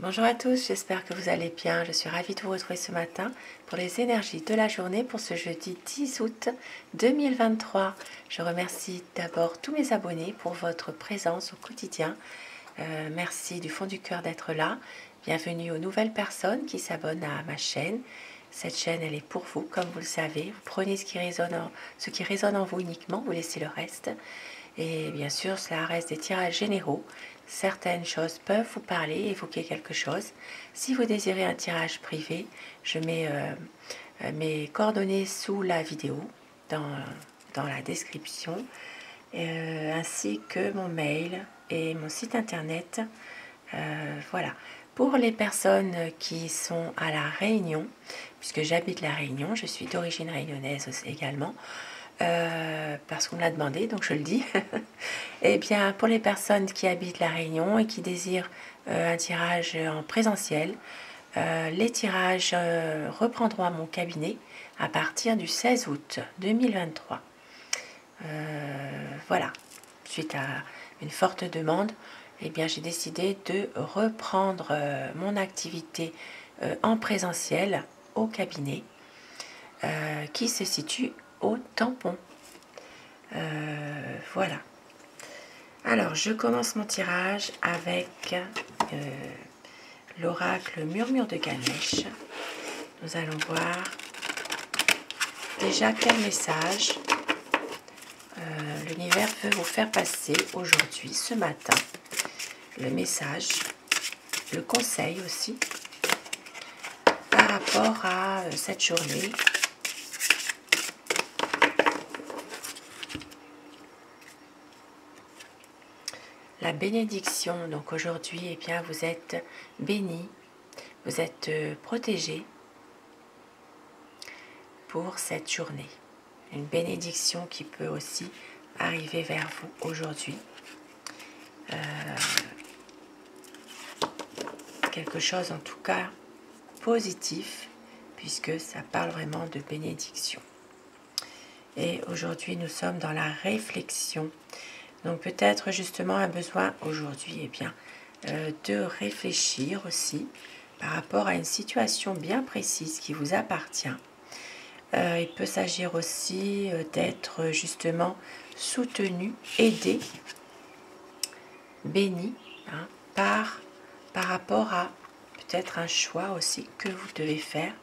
Bonjour à tous, j'espère que vous allez bien. Je suis ravie de vous retrouver ce matin pour les énergies de la journée pour ce jeudi 10 août 2023. Je remercie d'abord tous mes abonnés pour votre présence au quotidien. Merci du fond du cœur d'être là. Bienvenue aux nouvelles personnes qui s'abonnent à ma chaîne. Cette chaîne, elle est pour vous, comme vous le savez. Vous prenez ce qui résonne en vous uniquement, vous laissez le reste. Et bien sûr, cela reste des tirages généraux. Certaines choses peuvent vous parler, évoquer quelque chose. Si vous désirez un tirage privé, je mets mes coordonnées sous la vidéo, dans la description, ainsi que mon mail et mon site internet. Voilà. Pour les personnes qui sont à La Réunion, puisque j'habite La Réunion, je suis d'origine réunionnaise également, parce qu'on me l'a demandé, donc je le dis. Et bien, pour les personnes qui habitent La Réunion et qui désirent un tirage en présentiel, les tirages reprendront à mon cabinet à partir du 16 août 2023. Voilà, suite à une forte demande, eh bien, j'ai décidé de reprendre mon activité en présentiel au cabinet qui se situe au Tampon. Voilà. Alors, je commence mon tirage avec l'oracle Murmure de Ganesh. Nous allons voir déjà quel message l'univers veut vous faire passer aujourd'hui, ce matin. Le message, le conseil aussi, par rapport à cette journée. La bénédiction, donc aujourd'hui, eh bien, vous êtes bénis, vous êtes protégés pour cette journée. Une bénédiction qui peut aussi arriver vers vous aujourd'hui. Quelque chose en tout cas positif, puisque ça parle vraiment de bénédiction. Et aujourd'hui, nous sommes dans la réflexion. Donc peut-être justement un besoin aujourd'hui, eh bien, de réfléchir aussi par rapport à une situation bien précise qui vous appartient. Il peut s'agir aussi d'être justement soutenu, aidé, béni, hein, par rapport à peut-être un choix aussi que vous devez faire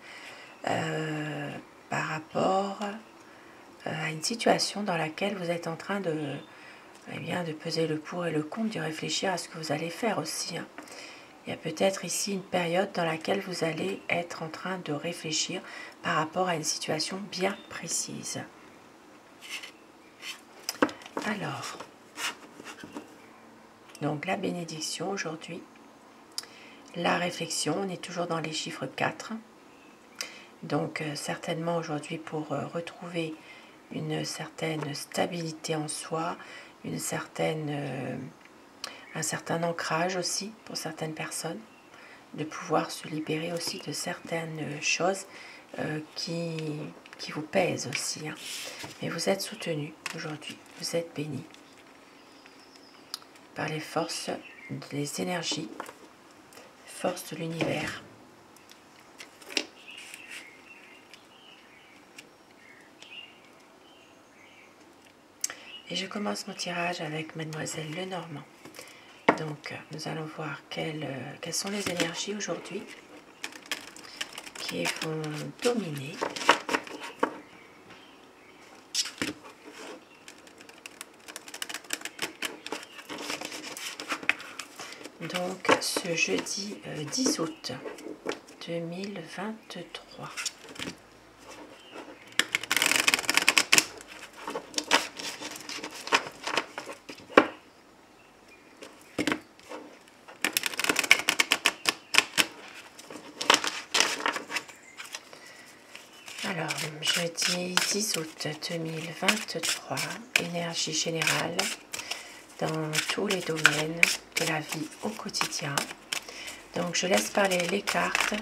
par rapport à une situation dans laquelle vous êtes en train de peser le pour et le contre, de réfléchir à ce que vous allez faire aussi. Hein. Il y a peut-être ici une période dans laquelle vous allez être en train de réfléchir par rapport à une situation bien précise. Alors, donc la bénédiction aujourd'hui, la réflexion, on est toujours dans les chiffres 4. Donc certainement aujourd'hui pour retrouver une certaine stabilité en soi, un certain ancrage aussi pour certaines personnes, de pouvoir se libérer aussi de certaines choses qui vous pèsent aussi. Hein. Mais vous êtes soutenu aujourd'hui, vous êtes béni par les forces, les énergies, forces de l'univers. Et je commence mon tirage avec Mademoiselle Lenormand. Donc, nous allons voir quelles sont les énergies aujourd'hui qui vont dominer. Donc, ce jeudi 10 août 2023. Alors, jeudi 10 août 2023, énergie générale dans tous les domaines de la vie au quotidien. Donc, je laisse parler les cartes.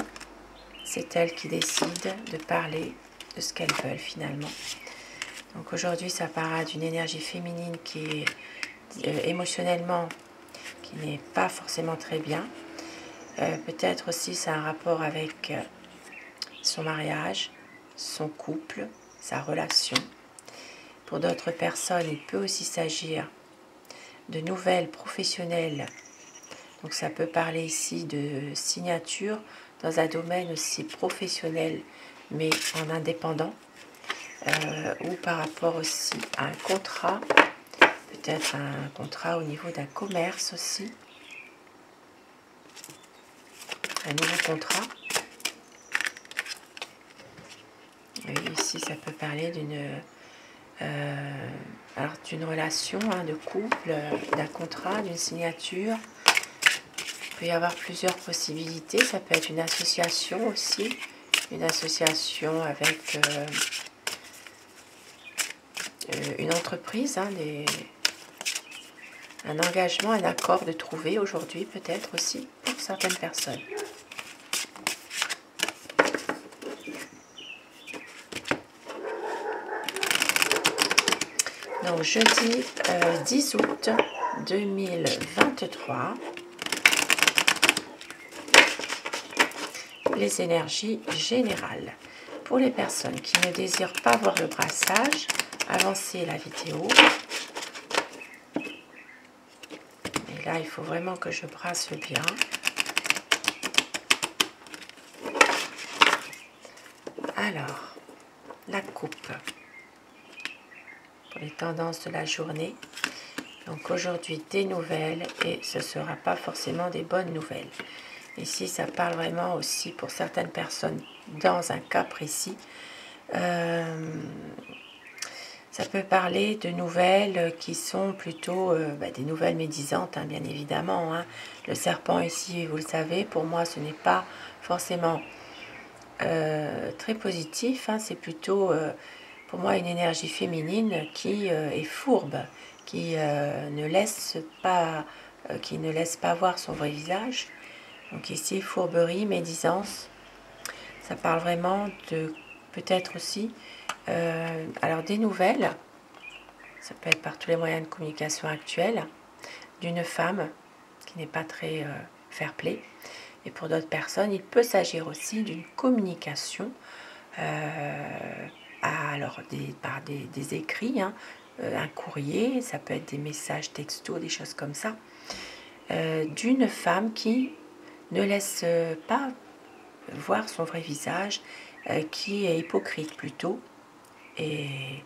C'est elles qui décident de parler de ce qu'elles veulent finalement. Donc, aujourd'hui, ça part d'une énergie féminine qui est émotionnellement, qui n'est pas forcément très bien. Peut-être aussi c'est un rapport avec son mariage, son couple, sa relation. Pour d'autres personnes, il peut aussi s'agir de nouvelles professionnelles. Donc ça peut parler ici de signature dans un domaine aussi professionnel, mais en indépendant, ou par rapport aussi à un contrat, peut-être un contrat au niveau d'un commerce aussi, un nouveau contrat. Oui, ici ça peut parler d'une relation, de couple, d'un contrat, d'une signature. Il peut y avoir plusieurs possibilités. Ça peut être une association aussi, une association avec une entreprise, un engagement, un accord de trouver aujourd'hui peut-être aussi pour certaines personnes. Donc jeudi 10 août 2023, les énergies générales. Pour les personnes qui ne désirent pas voir le brassage, avancez la vidéo. Et là, il faut vraiment que je brasse bien. Alors, la coupe. Pour les tendances de la journée. Donc aujourd'hui, des nouvelles et ce ne sera pas forcément des bonnes nouvelles. Ici, ça parle vraiment aussi pour certaines personnes dans un cas précis. Ça peut parler de nouvelles qui sont plutôt des nouvelles médisantes, bien évidemment. Le serpent ici, vous le savez, pour moi, ce n'est pas forcément très positif. C'est plutôt, pour moi, une énergie féminine qui est fourbe, qui ne laisse pas voir son vrai visage. Donc ici, fourberie, médisance. Ça parle vraiment de peut-être aussi alors des nouvelles, ça peut être par tous les moyens de communication actuels, d'une femme qui n'est pas très fair-play. Et pour d'autres personnes, il peut s'agir aussi d'une communication par des écrits, un courrier, ça peut être des messages textos, des choses comme ça, d'une femme qui ne laisse pas voir son vrai visage, qui est hypocrite plutôt. Et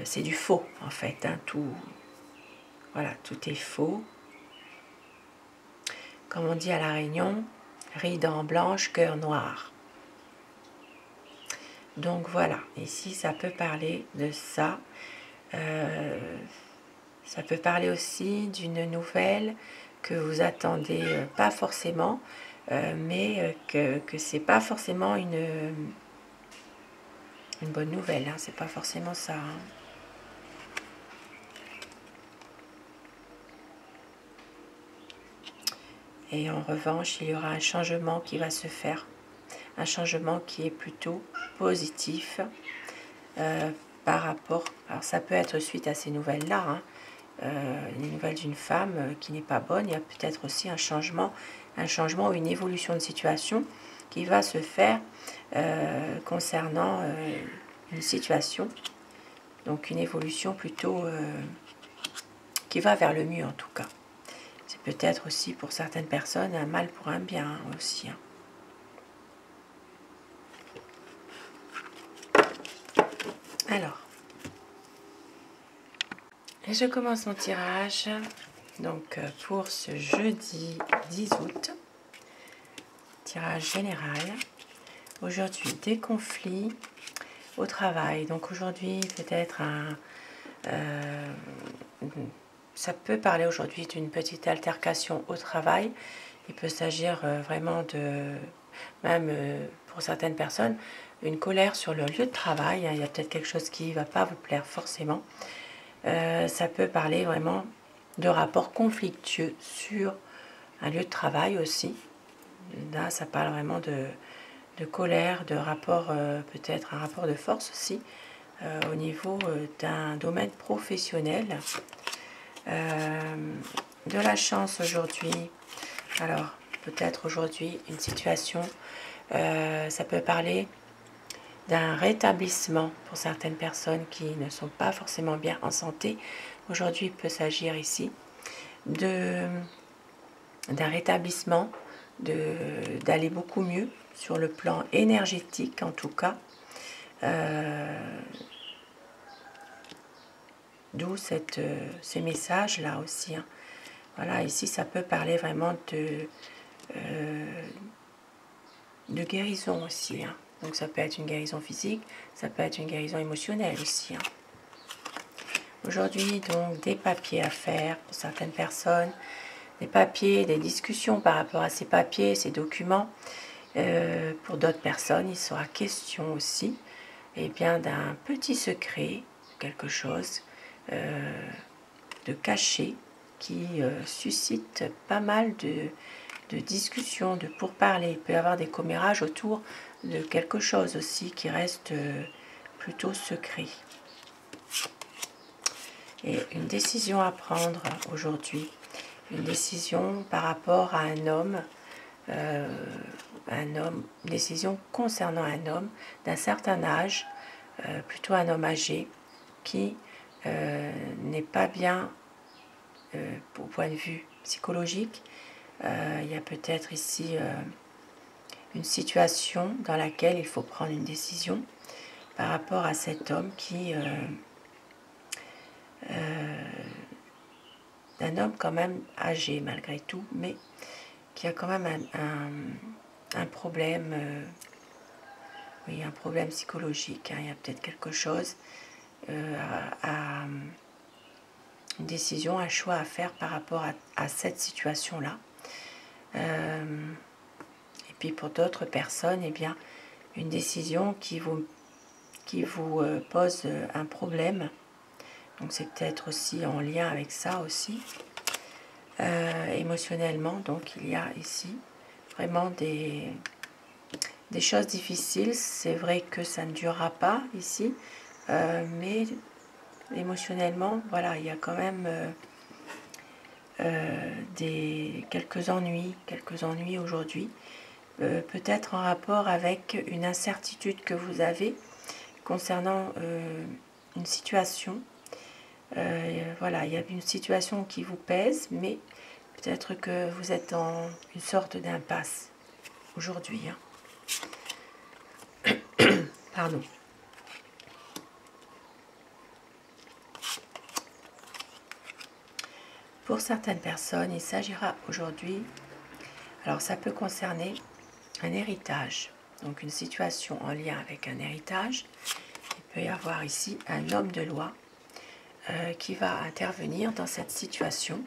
c'est du faux en fait, tout est faux. Comme on dit à La Réunion, rides en blanche, cœur noir. Donc voilà, ici ça peut parler de ça. Ça peut parler aussi d'une nouvelle que vous attendez pas forcément, mais que c'est pas forcément une bonne nouvelle, c'est pas forcément ça. Et en revanche, il y aura un changement qui va se faire, un changement qui est plutôt positif par rapport, alors ça peut être suite à ces nouvelles-là, les nouvelles d'une femme qui n'est pas bonne. Il y a peut-être aussi un changement ou une évolution de situation qui va se faire concernant une situation, donc une évolution plutôt qui va vers le mieux en tout cas. C'est peut-être aussi pour certaines personnes un mal pour un bien aussi. Alors, et je commence mon tirage donc pour ce jeudi 10 août. Tirage général. Aujourd'hui, des conflits au travail. Donc aujourd'hui, peut-être ça peut parler aujourd'hui d'une petite altercation au travail. Il peut s'agir vraiment de, même pour certaines personnes, une colère sur le lieu de travail. Il y a peut-être quelque chose qui ne va pas vous plaire forcément. Ça peut parler vraiment de rapports conflictueux sur un lieu de travail aussi. Là, ça parle vraiment de colère, de rapport, peut-être un rapport de force aussi, au niveau d'un domaine professionnel. De la chance aujourd'hui. Alors, peut-être aujourd'hui une situation, ça peut parler d'un rétablissement pour certaines personnes qui ne sont pas forcément bien en santé. Aujourd'hui, il peut s'agir ici d'un rétablissement, d'aller beaucoup mieux sur le plan énergétique en tout cas. D'où ces messages-là aussi. Hein. Voilà, ici, ça peut parler vraiment de guérison aussi. Hein. Donc, ça peut être une guérison physique, ça peut être une guérison émotionnelle aussi. Hein. Aujourd'hui, donc, des papiers à faire pour certaines personnes, des papiers, des discussions par rapport à ces papiers, ces documents. Pour d'autres personnes, il sera question aussi bien, d'un petit secret, quelque chose de caché qui suscite pas mal de discussions, de pourparlers. Il peut y avoir des commérages autour de quelque chose aussi qui reste plutôt secret. Et une décision à prendre aujourd'hui, une décision par rapport à un homme, une décision concernant un homme d'un certain âge, plutôt un homme âgé, qui n'est pas bien au point de vue psychologique. Il y a peut-être ici une situation dans laquelle il faut prendre une décision par rapport à cet homme qui d'un homme quand même âgé malgré tout, mais qui a quand même un problème, oui, un problème psychologique. Hein. Il y a peut-être quelque chose une décision, un choix à faire par rapport à cette situation-là. Et puis pour d'autres personnes, eh bien, une décision qui vous pose un problème. Donc c'est peut-être aussi en lien avec ça aussi. Émotionnellement, donc il y a ici vraiment des choses difficiles. C'est vrai que ça ne durera pas ici, mais émotionnellement, voilà, il y a quand même quelques ennuis aujourd'hui, peut-être en rapport avec une incertitude que vous avez concernant une situation. Voilà, il y a une situation qui vous pèse, mais peut-être que vous êtes dans une sorte d'impasse aujourd'hui. Hein. Pardon. Pour certaines personnes, il s'agira aujourd'hui, alors ça peut concerner un héritage, donc une situation en lien avec un héritage. Il peut y avoir ici un homme de loi qui va intervenir dans cette situation.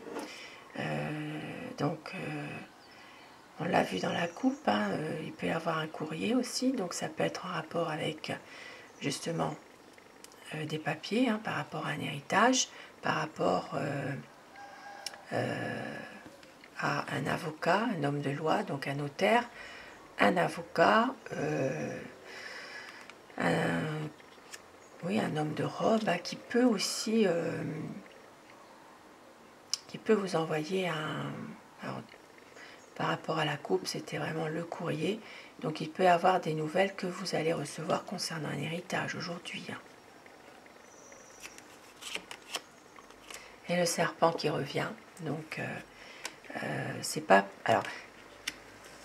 On l'a vu dans la coupe, hein, il peut y avoir un courrier aussi, donc ça peut être en rapport avec justement des papiers, hein, par rapport à un héritage, par rapport à un avocat, un homme de loi, donc un notaire, un avocat, un homme de robe, hein, qui peut aussi qui peut vous envoyer alors, par rapport à la coupe, c'était vraiment le courrier, donc il peut y avoir des nouvelles que vous allez recevoir concernant un héritage aujourd'hui. Hein. Et le serpent qui revient, donc c'est pas... Alors,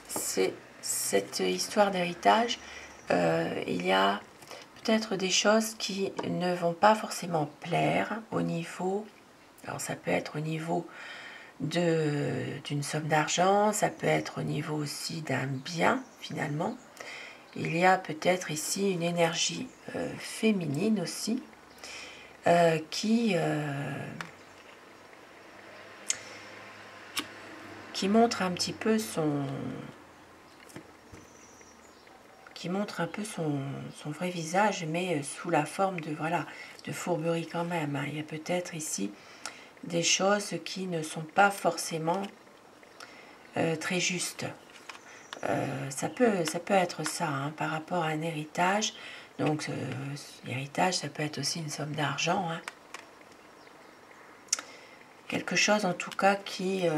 c'est cette histoire d'héritage, il y a peut-être des choses qui ne vont pas forcément plaire au niveau... Alors ça peut être au niveau d'une somme d'argent, ça peut être au niveau aussi d'un bien finalement. Il y a peut-être ici une énergie féminine aussi qui montre un petit peu son vrai visage, mais sous la forme de fourberie quand même. Hein. Il y a peut-être ici des choses qui ne sont pas forcément très justes. Ça peut être ça, hein, par rapport à un héritage. Donc, l'héritage, ça peut être aussi une somme d'argent. Hein. Quelque chose, en tout cas, qui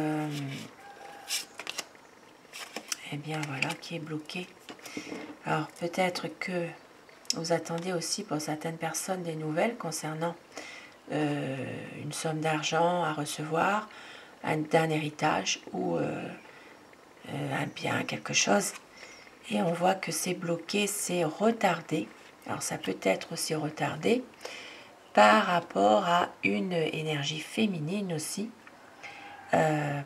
eh bien voilà, qui est bloqué. Alors peut-être que vous attendez aussi pour certaines personnes des nouvelles concernant une somme d'argent à recevoir, d'un héritage ou un bien, quelque chose. Et on voit que c'est bloqué, c'est retardé. Alors ça peut être aussi retardé par rapport à une énergie féminine aussi.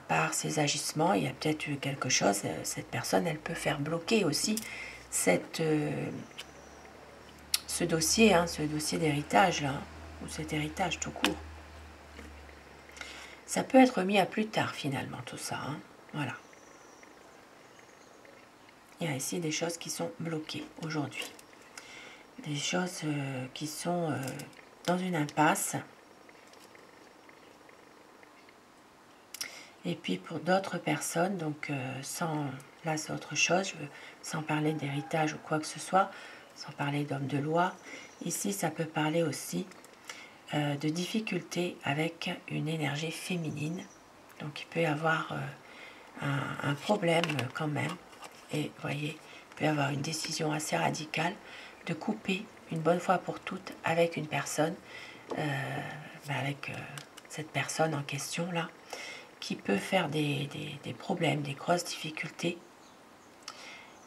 Par ses agissements, il y a peut-être eu quelque chose, cette personne, elle peut faire bloquer aussi ce dossier, ce dossier d'héritage, là, ou cet héritage tout court. Ça peut être mis à plus tard, finalement, tout ça. Voilà. Il y a ici des choses qui sont bloquées aujourd'hui. Des choses qui sont dans une impasse. Et puis pour d'autres personnes, donc là c'est autre chose, sans parler d'héritage ou quoi que ce soit, sans parler d'homme de loi. Ici ça peut parler aussi de difficultés avec une énergie féminine. Donc il peut y avoir un problème quand même. Et vous voyez, il peut y avoir une décision assez radicale de couper une bonne fois pour toutes avec une personne, avec cette personne en question là, qui peut faire des problèmes, des grosses difficultés.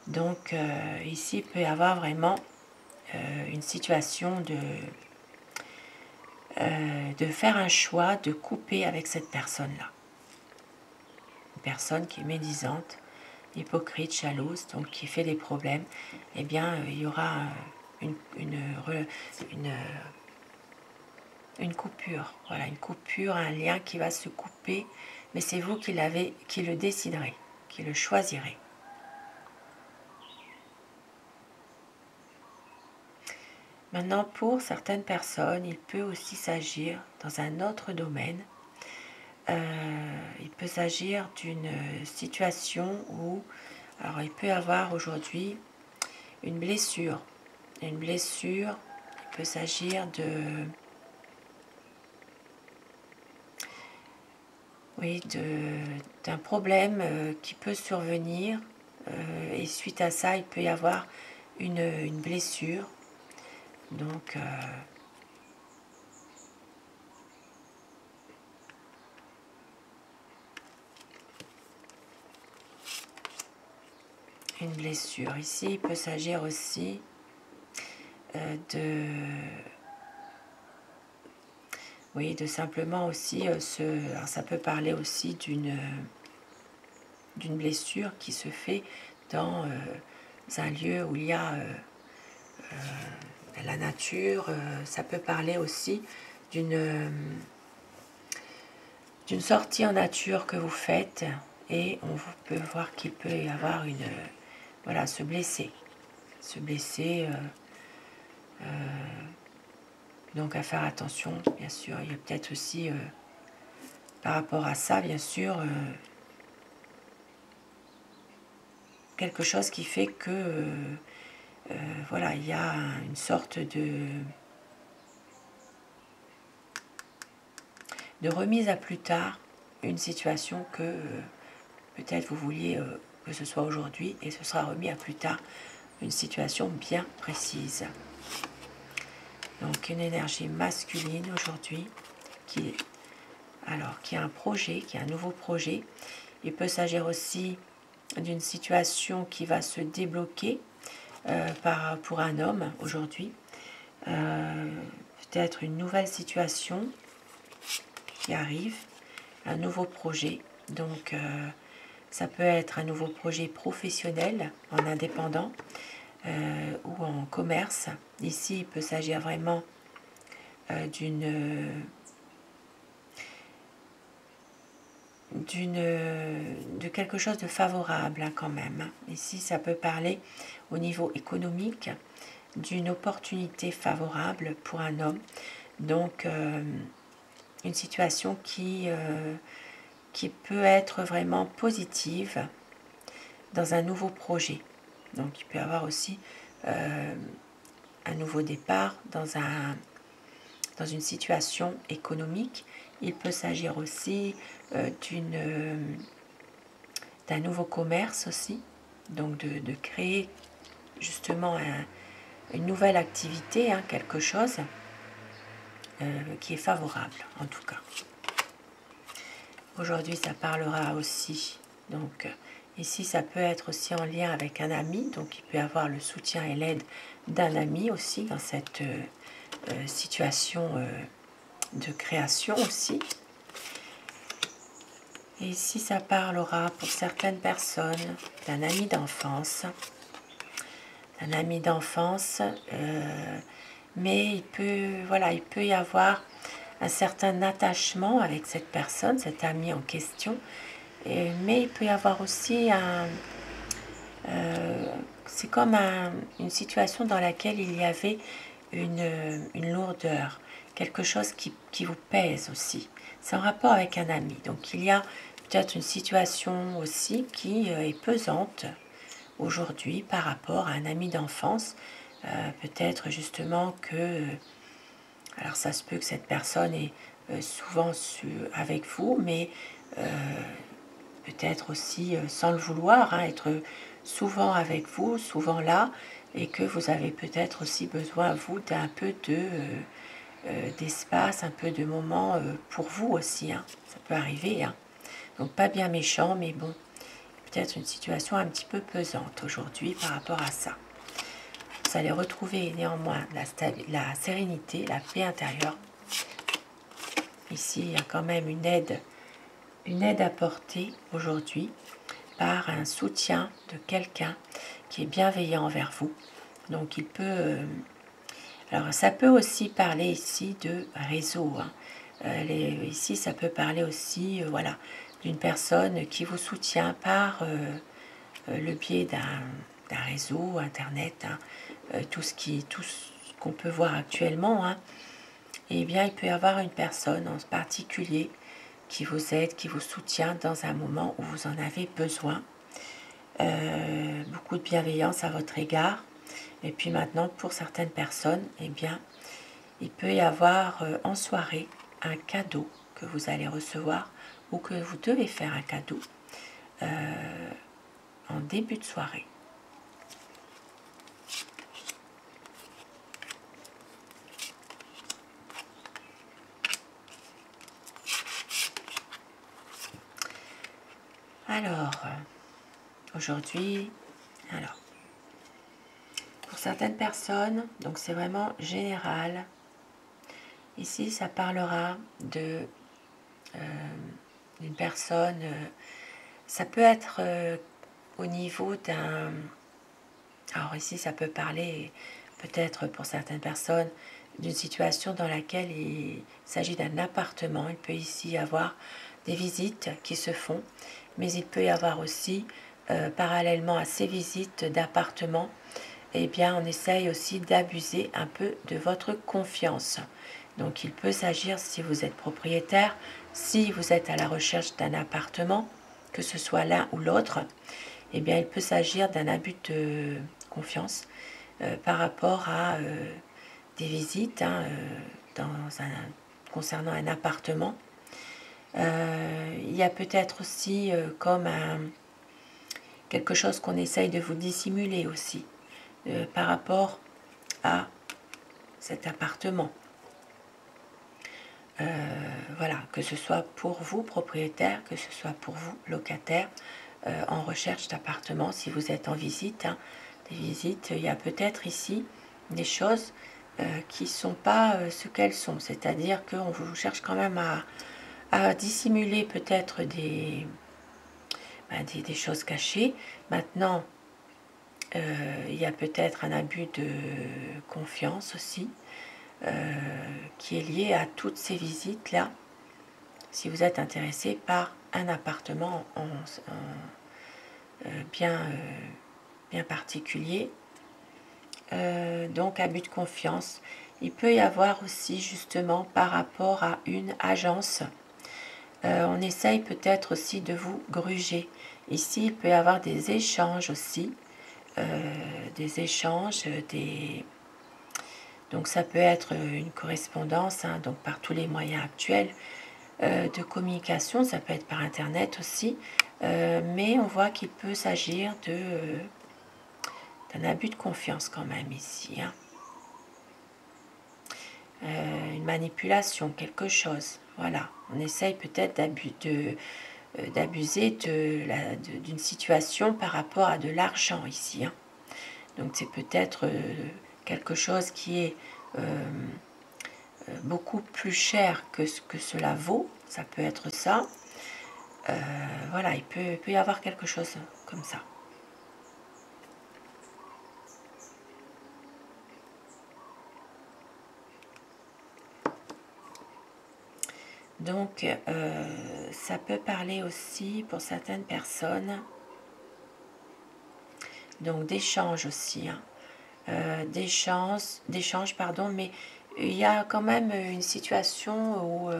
Donc ici, il peut y avoir vraiment une situation de faire un choix, de couper avec cette personne-là. Une personne qui est médisante, hypocrite, jalouse, donc qui fait des problèmes. Eh bien, il y aura une coupure. Voilà, une coupure, un lien qui va se couper. Mais c'est vous qui le déciderez, qui le choisirez. Maintenant, pour certaines personnes, il peut aussi s'agir dans un autre domaine. Il peut s'agir d'une situation où, alors il peut y avoir aujourd'hui une blessure. Une blessure, il peut s'agir d'un problème qui peut survenir. Et suite à ça, il peut y avoir une blessure. Donc, une blessure. Ici, il peut s'agir aussi de simplement aussi alors ça peut parler aussi d'une blessure qui se fait dans un lieu où il y a la nature. Ça peut parler aussi d'une sortie en nature que vous faites et on peut voir qu'il peut y avoir se blesser. Donc à faire attention, bien sûr. Il y a peut-être aussi, par rapport à ça, bien sûr, quelque chose qui fait que, il y a une sorte de remise à plus tard, une situation que peut-être vous vouliez que ce soit aujourd'hui et ce sera remis à plus tard, une situation bien précise. Donc une énergie masculine aujourd'hui qui a un projet, qui a un nouveau projet. Il peut s'agir aussi d'une situation qui va se débloquer pour un homme aujourd'hui. Peut-être une nouvelle situation qui arrive, un nouveau projet. Donc ça peut être un nouveau projet professionnel en indépendant ou en commerce. Ici, il peut s'agir vraiment de quelque chose de favorable quand même. Ici, ça peut parler au niveau économique d'une opportunité favorable pour un homme. Donc, une situation qui peut être vraiment positive dans un nouveau projet. Donc, il peut y avoir aussi un nouveau départ dans une situation économique. Il peut s'agir aussi d'un nouveau commerce aussi. donc de créer justement une nouvelle activité, hein, quelque chose qui est favorable en tout cas. Aujourd'hui, ça parlera aussi, donc ici, ça peut être aussi en lien avec un ami, donc il peut y avoir le soutien et l'aide d'un ami aussi dans cette situation de création aussi. Et ici, ça parlera pour certaines personnes d'un ami d'enfance. Un ami d'enfance, mais il peut y avoir un certain attachement avec cette personne, cet ami en question, mais il peut y avoir aussi c'est comme une situation dans laquelle il y avait une lourdeur, quelque chose qui vous pèse aussi. C'est en rapport avec un ami. Donc il y a peut-être une situation aussi qui est pesante aujourd'hui par rapport à un ami d'enfance. Peut-être justement que, alors ça se peut que cette personne est souvent avec vous, mais peut-être aussi sans le vouloir, hein, être souvent avec vous, souvent là, et que vous avez peut-être aussi besoin, vous, d'un peu d'espace, un peu de moment pour vous aussi. Hein. Ça peut arriver. Hein. Donc pas bien méchant, mais bon, peut-être une situation un petit peu pesante aujourd'hui par rapport à ça. Vous allez retrouver néanmoins la sérénité, la paix intérieure. Ici, il y a quand même une aide apportée aujourd'hui par un soutien de quelqu'un qui est bienveillant envers vous. Donc il peut... alors ça peut aussi parler ici de réseau. Hein. Ici, ça peut parler aussi voilà, d'une personne qui vous soutient par le biais d'un réseau, Internet, hein, tout ce qu'on peut voir actuellement. Hein. Eh bien, il peut y avoir une personne en particulier qui vous aide, qui vous soutient dans un moment où vous en avez besoin. Beaucoup de bienveillance à votre égard. Et puis maintenant, pour certaines personnes, eh bien, il peut y avoir en soirée un cadeau que vous allez recevoir ou que vous devez faire un cadeau en début de soirée. Alors, aujourd'hui, pour certaines personnes, donc c'est vraiment général. Ici, ça parlera d'une personne, ça peut être au niveau d'un... Alors ici, ça peut parler peut-être pour certaines personnes d'une situation dans laquelle il s'agit d'un appartement. Il peut ici y avoir des visites qui se font, mais il peut y avoir aussi, parallèlement à ces visites d'appartements, eh bien, on essaye aussi d'abuser un peu de votre confiance. Donc, il peut s'agir, si vous êtes propriétaire, si vous êtes à la recherche d'un appartement, que ce soit l'un ou l'autre, eh bien, il peut s'agir d'un abus de confiance par rapport à des visites hein, concernant un appartement. Il y a peut-être aussi comme quelque chose qu'on essaye de vous dissimuler aussi par rapport à cet appartement. Voilà, que ce soit pour vous, propriétaire, que ce soit pour vous, locataire, en recherche d'appartement, si vous êtes en visite, hein, des visites, il y a peut-être ici des choses qui ne sont pas ce qu'elles sont. C'est-à-dire qu'on vous cherche quand même à dissimuler peut-être des choses cachées. Maintenant, il y a peut-être un abus de confiance aussi, qui est lié à toutes ces visites-là. Si vous êtes intéressé par un appartement bien particulier, donc abus de confiance. Il peut y avoir aussi justement par rapport à une agence, on essaye peut-être aussi de vous gruger. Ici, il peut y avoir des échanges aussi, donc ça peut être une correspondance, hein, donc par tous les moyens actuels de communication, ça peut être par internet aussi, mais on voit qu'il peut s'agir d'un abus de confiance quand même ici, hein. Une manipulation, quelque chose. Voilà, on essaye peut-être d'abuser d'une situation par rapport à de l'argent ici, hein. Donc c'est peut-être quelque chose qui est beaucoup plus cher que ce que cela vaut. Ça peut être ça. Voilà, il peut y avoir quelque chose comme ça. Donc, ça peut parler aussi pour certaines personnes, donc d'échange aussi, hein. D'échange, pardon, mais il y a quand même une situation où...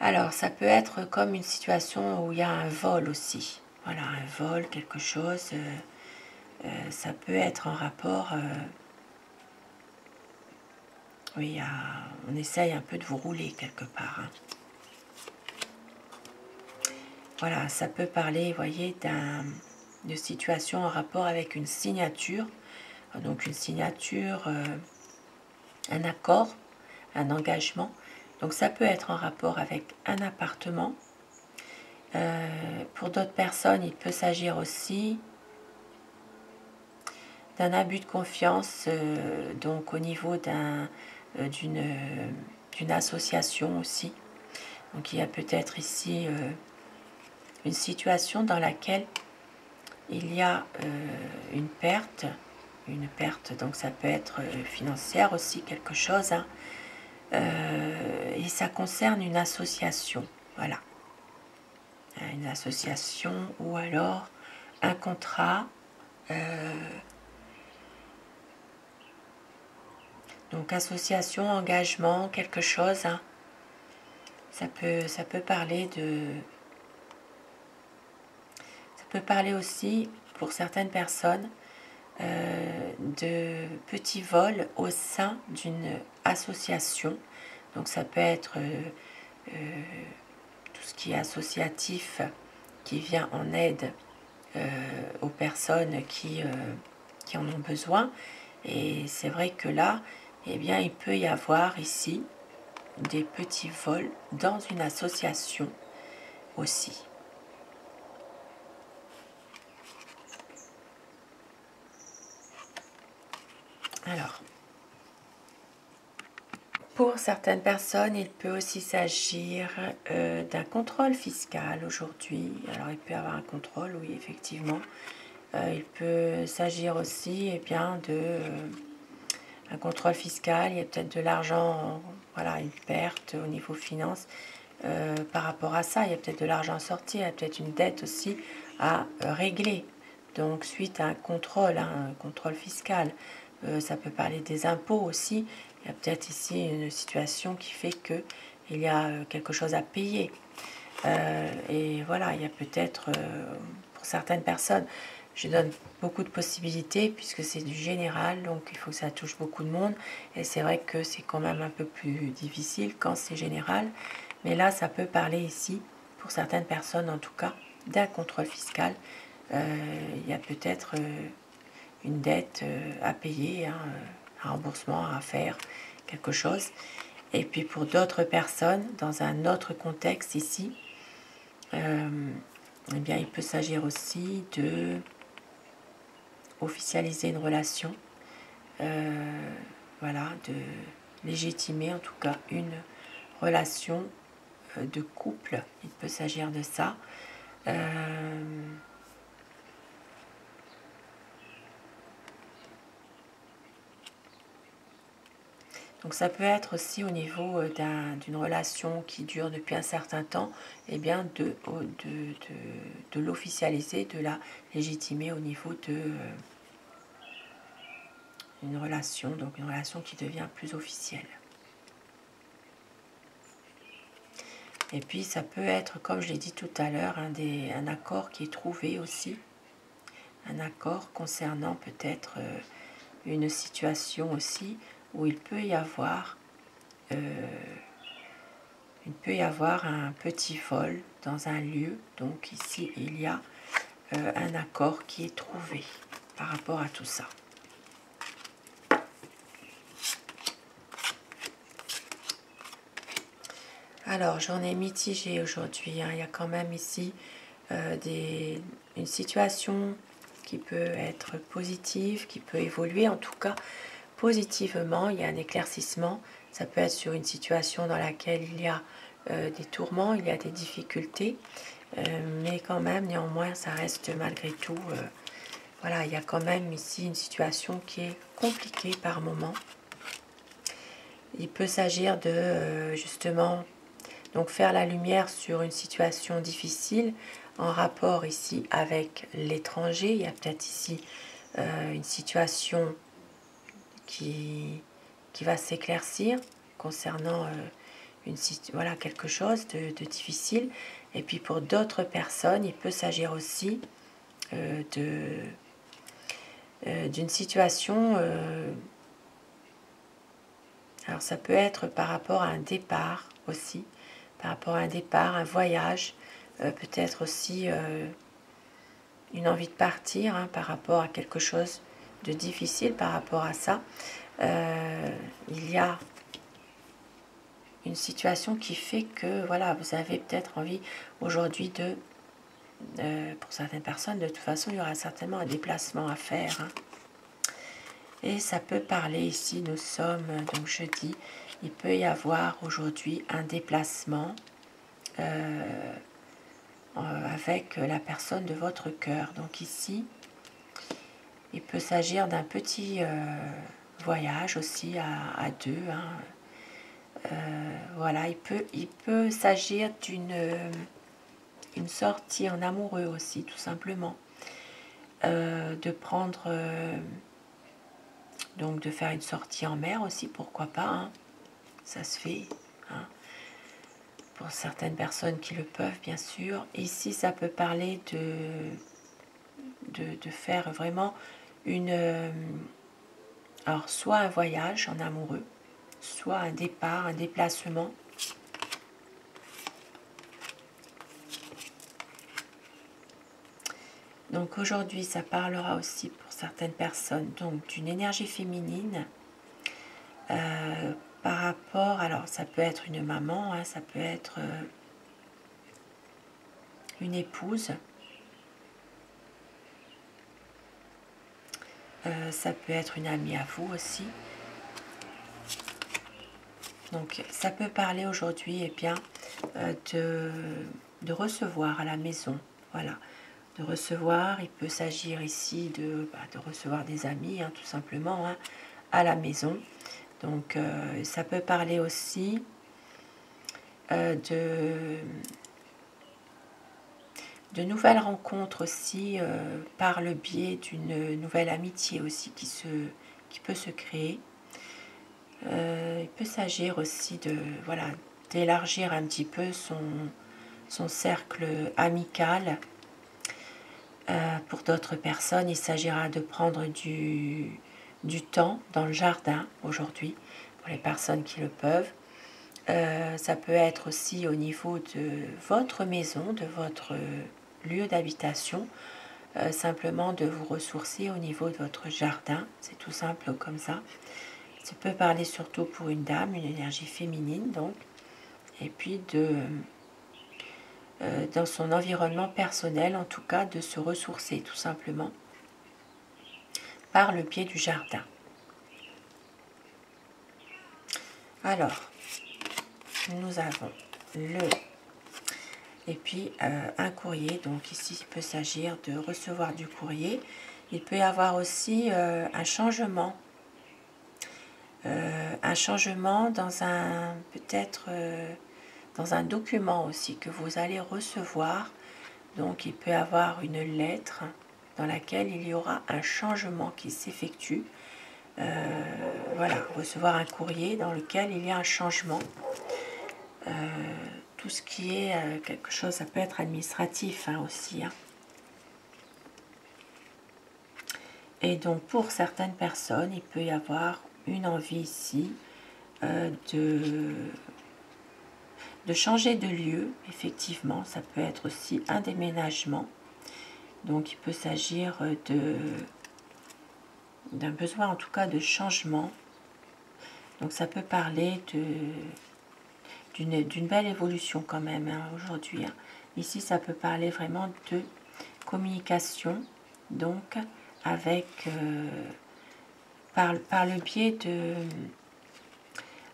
alors, ça peut être comme une situation où il y a un vol aussi. Voilà, un vol, quelque chose, ça peut être en rapport... oui, on essaye un peu de vous rouler quelque part, hein. Voilà, ça peut parler, vous voyez, de situation en rapport avec une signature. Donc une signature, un accord, un engagement. Donc ça peut être en rapport avec un appartement. Pour d'autres personnes, il peut s'agir aussi d'un abus de confiance, donc au niveau d'une association aussi. Donc il y a peut-être ici une situation dans laquelle il y a une perte, donc ça peut être financière aussi, quelque chose, hein. Et ça concerne une association, voilà. Une association ou alors un contrat. Donc association, engagement, quelque chose, hein. Ça peut parler de... Ça peut parler aussi, pour certaines personnes, de petits vols au sein d'une association. Donc ça peut être tout ce qui est associatif, qui vient en aide aux personnes qui en ont besoin. Et c'est vrai que là, eh bien, il peut y avoir ici des petits vols dans une association aussi. Alors, pour certaines personnes, il peut aussi s'agir d'un contrôle fiscal aujourd'hui. Alors, il peut y avoir un contrôle, oui, effectivement. Il peut s'agir aussi, eh bien, un contrôle fiscal. Il y a peut-être de l'argent, voilà, une perte au niveau finance. Par rapport à ça, il y a peut-être de l'argent à sortir, il y a peut-être une dette aussi à régler. Donc, suite à un contrôle, hein, un contrôle fiscal, ça peut parler des impôts aussi. Il y a peut-être ici une situation qui fait qu'il y a quelque chose à payer. Et voilà, il y a peut-être, pour certaines personnes, je donne beaucoup de possibilités puisque c'est du général, donc il faut que ça touche beaucoup de monde. Et c'est vrai que c'est quand même un peu plus difficile quand c'est général. Mais là, ça peut parler ici, pour certaines personnes en tout cas, d'un contrôle fiscal. Il y a peut-être une dette à payer, hein, un remboursement à faire, quelque chose. Et puis pour d'autres personnes, dans un autre contexte ici, eh bien, il peut s'agir aussi de officialiser une relation, voilà, de légitimer en tout cas une relation de couple. Il peut s'agir de ça. Donc ça peut être aussi au niveau d'une relation qui dure depuis un certain temps, eh bien de l'officialiser, de la légitimer au niveau une relation, donc une relation qui devient plus officielle. Et puis ça peut être, comme je l'ai dit tout à l'heure, un accord qui est trouvé aussi, un accord concernant peut-être une situation aussi où il peut y avoir il peut y avoir un petit vol dans un lieu. Donc ici, il y a un accord qui est trouvé par rapport à tout ça. Alors, journée mitigée aujourd'hui, hein. Il y a quand même ici une situation qui peut être positive, qui peut évoluer en tout cas positivement. Il y a un éclaircissement. Ça peut être sur une situation dans laquelle il y a des tourments, il y a des difficultés, mais quand même, néanmoins, ça reste malgré tout. Voilà, il y a quand même ici une situation qui est compliquée par moment. Il peut s'agir de justement donc faire la lumière sur une situation difficile en rapport ici avec l'étranger. Il y a peut-être ici une situation qui va s'éclaircir concernant voilà, quelque chose de difficile. Et puis pour d'autres personnes, il peut s'agir aussi d'une situation, alors ça peut être par rapport à un départ aussi, par rapport à un départ, un voyage, peut-être aussi une envie de partir, hein, par rapport à quelque chose de difficile par rapport à ça. Il y a une situation qui fait que voilà, vous avez peut-être envie aujourd'hui de, pour certaines personnes, de toute façon, il y aura certainement un déplacement à faire. Hein. Et ça peut parler ici, nous sommes donc jeudi, il peut y avoir aujourd'hui un déplacement avec la personne de votre cœur. Donc ici, il peut s'agir d'un petit voyage aussi à deux. Hein. Voilà, il peut s'agir une sortie en amoureux aussi, tout simplement. De prendre, donc de faire une sortie en mer aussi, pourquoi pas, hein. Ça se fait, hein. Pour certaines personnes qui le peuvent, bien sûr. Ici, ça peut parler de faire vraiment alors soit un voyage en amoureux, soit un départ, un déplacement. Donc aujourd'hui, ça parlera aussi pour certaines personnes donc d'une énergie féminine par rapport, alors ça peut être une maman, hein, ça peut être une épouse, ça peut être une amie à vous aussi. Donc ça peut parler aujourd'hui de recevoir à la maison, voilà. De recevoir, il peut s'agir ici de recevoir des amis, hein, tout simplement, hein, à la maison. Donc ça peut parler aussi de nouvelles rencontres aussi par le biais d'une nouvelle amitié aussi qui peut se créer. Il peut s'agir aussi d'élargir un petit peu son cercle amical. Pour d'autres personnes, il s'agira de prendre du temps dans le jardin aujourd'hui, pour les personnes qui le peuvent. Ça peut être aussi au niveau de votre maison, de votre lieu d'habitation, simplement de vous ressourcer au niveau de votre jardin, c'est tout simple comme ça. Ça peut parler surtout pour une dame, une énergie féminine donc, et puis dans son environnement personnel en tout cas, de se ressourcer tout simplement par le biais du jardin. Alors, nous avons et puis un courrier, donc ici il peut s'agir de recevoir du courrier. Il peut y avoir aussi un changement dans peut-être dans un document aussi que vous allez recevoir. Donc il peut y avoir une lettre dans laquelle il y aura un changement qui s'effectue. Voilà, recevoir un courrier dans lequel il y a un changement. Tout ce qui est quelque chose, ça peut être administratif hein, aussi. Hein. Et donc pour certaines personnes, il peut y avoir une envie ici de de changer de lieu, effectivement, ça peut être aussi un déménagement. Donc il peut s'agir d'un besoin en tout cas de changement. Donc ça peut parler d'une belle évolution quand même hein, aujourd'hui. Hein. Ici ça peut parler vraiment de communication, donc avec par le biais de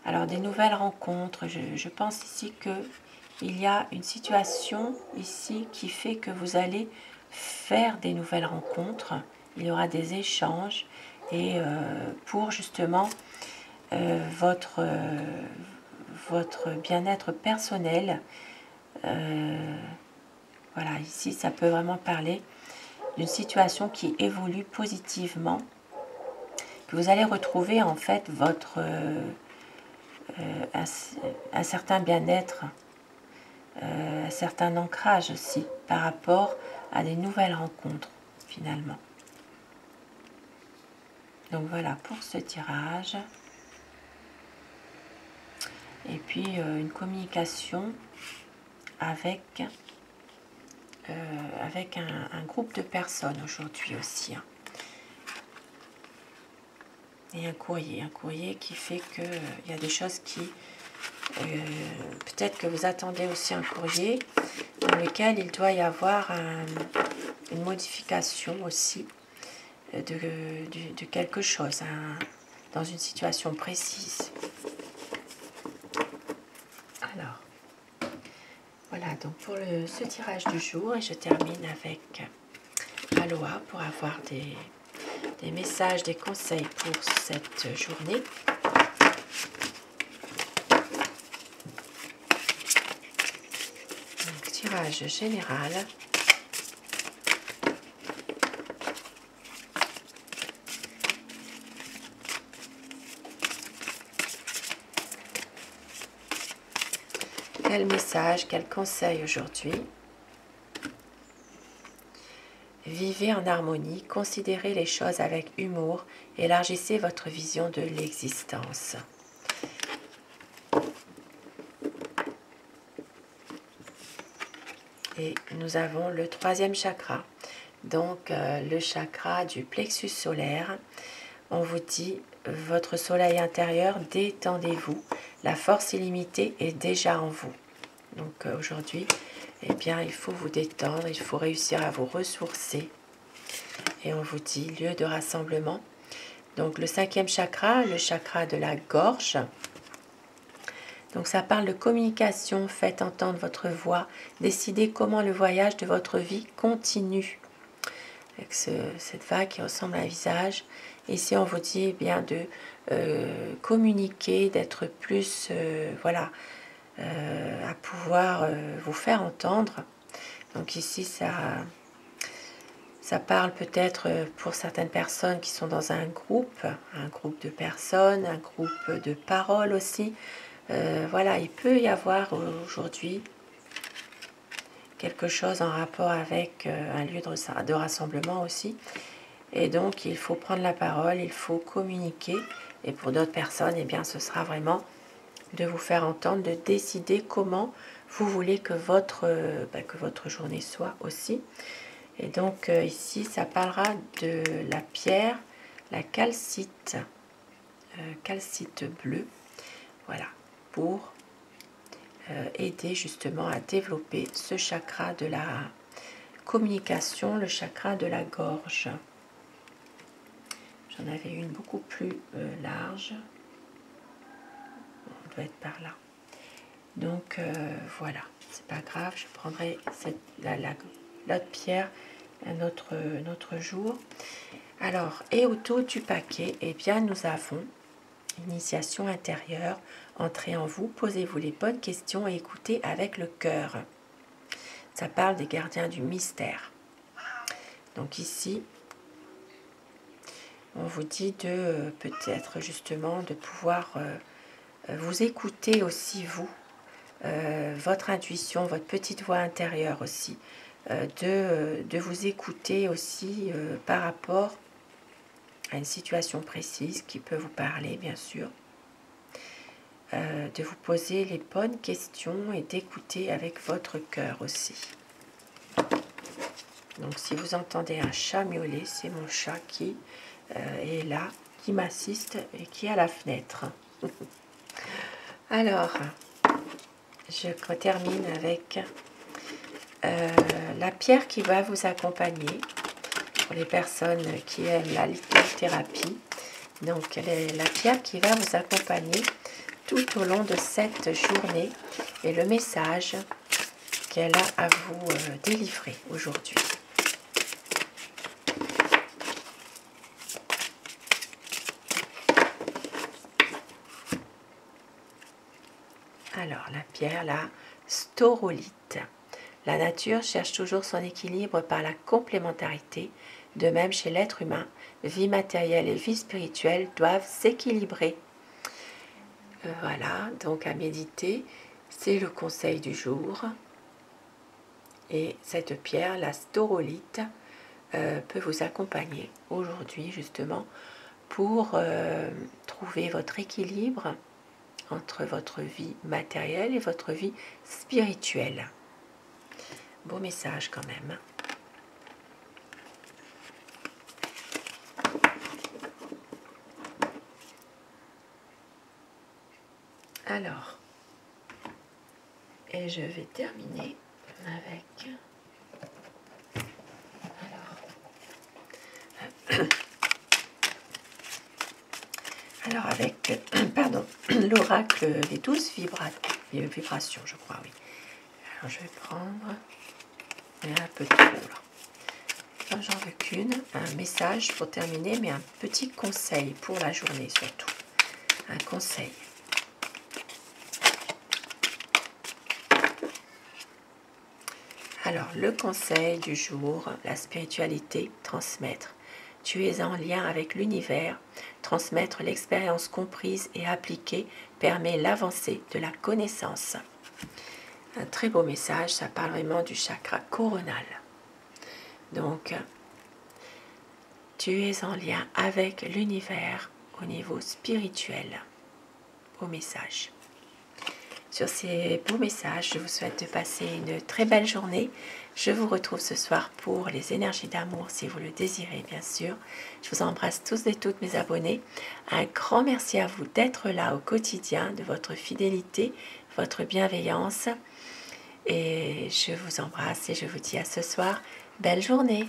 alors des nouvelles rencontres. Je pense ici que il y a une situation ici qui fait que vous allez faire des nouvelles rencontres. Il y aura des échanges et pour justement votre bien-être personnel. Voilà, ici ça peut vraiment parler d'une situation qui évolue positivement, que vous allez retrouver en fait votre un certain bien-être, un certain ancrage aussi par rapport à des nouvelles rencontres finalement. Donc voilà pour ce tirage. Et puis une communication avec un groupe de personnes aujourd'hui aussi. Hein. Et un courrier qui fait que il y a des choses qui... peut-être que vous attendez aussi un courrier dans lequel il doit y avoir une modification aussi de quelque chose, hein, dans une situation précise. Alors, voilà donc pour ce tirage du jour, et je termine avec Aloha pour avoir des messages, des conseils pour cette journée. Donc, tirage général. Quel message, quel conseil aujourd'hui? Vivez en harmonie, considérez les choses avec humour, élargissez votre vision de l'existence. Et nous avons le troisième chakra, donc le chakra du plexus solaire. On vous dit, votre soleil intérieur, détendez-vous, la force illimitée est déjà en vous. Donc aujourd'hui, eh bien, il faut vous détendre, il faut réussir à vous ressourcer. Et on vous dit, lieu de rassemblement. Donc le cinquième chakra, le chakra de la gorge. Donc ça parle de communication, faites entendre votre voix, décidez comment le voyage de votre vie continue. Avec cette vague qui ressemble à un visage. Ici on vous dit eh bien de communiquer, d'être plus, voilà, à pouvoir vous faire entendre. Donc ici ça parle peut-être pour certaines personnes qui sont dans un groupe de personnes, un groupe de paroles aussi. Voilà, il peut y avoir aujourd'hui quelque chose en rapport avec un lieu de rassemblement aussi. Et donc, il faut prendre la parole, il faut communiquer. Et pour d'autres personnes, eh bien, ce sera vraiment de vous faire entendre, de décider comment vous voulez que votre journée soit aussi. Et donc, ici, ça parlera de la pierre, la calcite, calcite bleue. Voilà, pour aider justement à développer ce chakra de la communication, le chakra de la gorge. J'en avais une beaucoup plus large. On doit être par là. Donc voilà, c'est pas grave, je prendrai l'autre pierre un autre jour. Alors, et autour du paquet, eh bien nous avons initiation intérieure, entrez en vous, posez-vous les bonnes questions et écoutez avec le cœur. Ça parle des gardiens du mystère. Donc ici, on vous dit de peut-être justement de pouvoir vous écouter aussi vous, votre intuition, votre petite voix intérieure aussi, de vous écouter aussi par rapport à une situation précise qui peut vous parler bien sûr. de vous poser les bonnes questions et d'écouter avec votre cœur aussi. Donc si vous entendez un chat miauler, c'est mon chat qui est là, qui m'assiste et qui est à la fenêtre. Alors, je termine avec la pierre qui va vous accompagner pour les personnes qui aiment la lithothérapie. Donc, la pierre qui va vous accompagner tout au long de cette journée et le message qu'elle a à vous délivrer aujourd'hui. Alors, la pierre, la staurolite. La nature cherche toujours son équilibre par la complémentarité. De même, chez l'être humain, vie matérielle et vie spirituelle doivent s'équilibrer. Voilà, donc à méditer, c'est le conseil du jour. Et cette pierre, la staurolite, peut vous accompagner aujourd'hui justement pour trouver votre équilibre entre votre vie matérielle et votre vie spirituelle. Beau message quand même. Alors, et je vais terminer avec... Alors avec, pardon, l'oracle des 12 vibrations, je crois, oui. Alors je vais prendre, il y a un peu trop là. J'en veux qu'une, un message pour terminer, mais un petit conseil pour la journée surtout. Un conseil. Alors, le conseil du jour, la spiritualité, transmettre. Tu es en lien avec l'univers. Transmettre l'expérience comprise et appliquée permet l'avancée de la connaissance. Un très beau message, ça parle vraiment du chakra coronal. Donc, tu es en lien avec l'univers au niveau spirituel. Beau message. Sur ces beaux messages, je vous souhaite de passer une très belle journée. Je vous retrouve ce soir pour les énergies d'amour, si vous le désirez, bien sûr. Je vous embrasse tous et toutes mes abonnés. Un grand merci à vous d'être là au quotidien, de votre fidélité, votre bienveillance. Et je vous embrasse et je vous dis à ce soir. Belle journée!